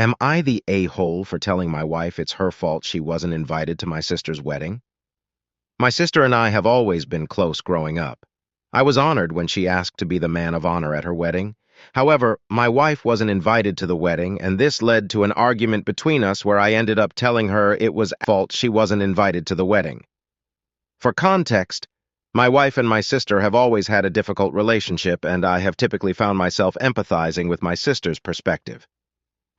Am I the a-hole for telling my wife it's her fault she wasn't invited to my sister's wedding? My sister and I have always been close growing up. I was honored when she asked to be the man of honor at her wedding. However, my wife wasn't invited to the wedding, and this led to an argument between us where I ended up telling her it was her fault she wasn't invited to the wedding. For context, my wife and my sister have always had a difficult relationship, and I have typically found myself empathizing with my sister's perspective.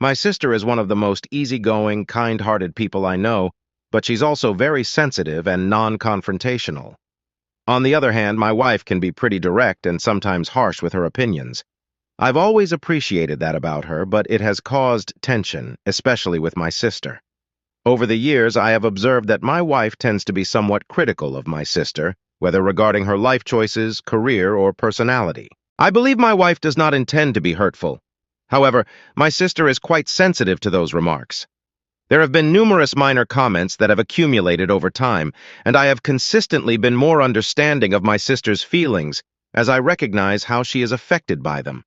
My sister is one of the most easygoing, kind-hearted people I know, but she's also very sensitive and non-confrontational. On the other hand, my wife can be pretty direct and sometimes harsh with her opinions. I've always appreciated that about her, but it has caused tension, especially with my sister. Over the years, I have observed that my wife tends to be somewhat critical of my sister, whether regarding her life choices, career, or personality. I believe my wife does not intend to be hurtful. However, my sister is quite sensitive to those remarks. There have been numerous minor comments that have accumulated over time, and I have consistently been more understanding of my sister's feelings as I recognize how she is affected by them.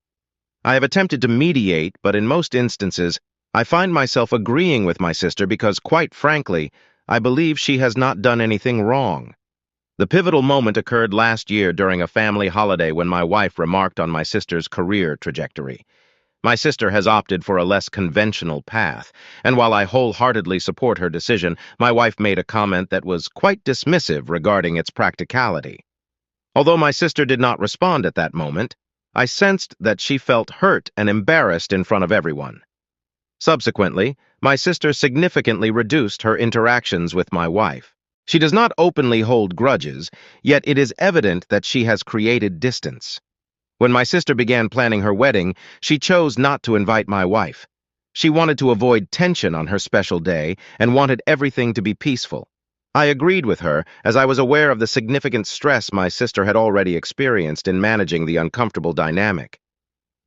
I have attempted to mediate, but in most instances, I find myself agreeing with my sister because, quite frankly, I believe she has not done anything wrong. The pivotal moment occurred last year during a family holiday when my wife remarked on my sister's career trajectory. My sister has opted for a less conventional path, and while I wholeheartedly support her decision, my wife made a comment that was quite dismissive regarding its practicality. Although my sister did not respond at that moment, I sensed that she felt hurt and embarrassed in front of everyone. Subsequently, my sister significantly reduced her interactions with my wife. She does not openly hold grudges, yet it is evident that she has created distance. When my sister began planning her wedding, she chose not to invite my wife. She wanted to avoid tension on her special day and wanted everything to be peaceful. I agreed with her, as I was aware of the significant stress my sister had already experienced in managing the uncomfortable dynamic.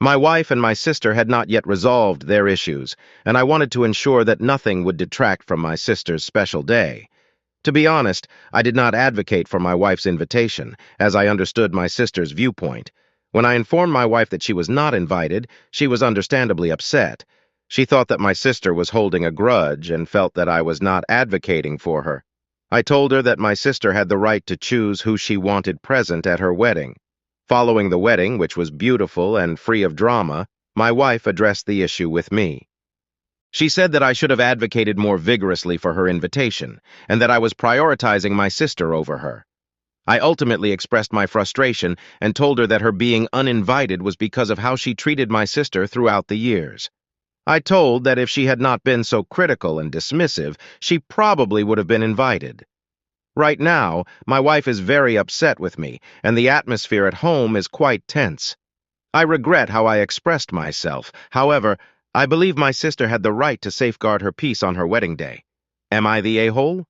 My wife and my sister had not yet resolved their issues, and I wanted to ensure that nothing would detract from my sister's special day. To be honest, I did not advocate for my wife's invitation, as I understood my sister's viewpoint. When I informed my wife that she was not invited, she was understandably upset. She thought that my sister was holding a grudge and felt that I was not advocating for her. I told her that my sister had the right to choose who she wanted present at her wedding. Following the wedding, which was beautiful and free of drama, my wife addressed the issue with me. She said that I should have advocated more vigorously for her invitation, and that I was prioritizing my sister over her. I ultimately expressed my frustration and told her that her being uninvited was because of how she treated my sister throughout the years. I told that if she had not been so critical and dismissive, she probably would have been invited. Right now, my wife is very upset with me, and the atmosphere at home is quite tense. I regret how I expressed myself. However, I believe my sister had the right to safeguard her peace on her wedding day. Am I the a-hole?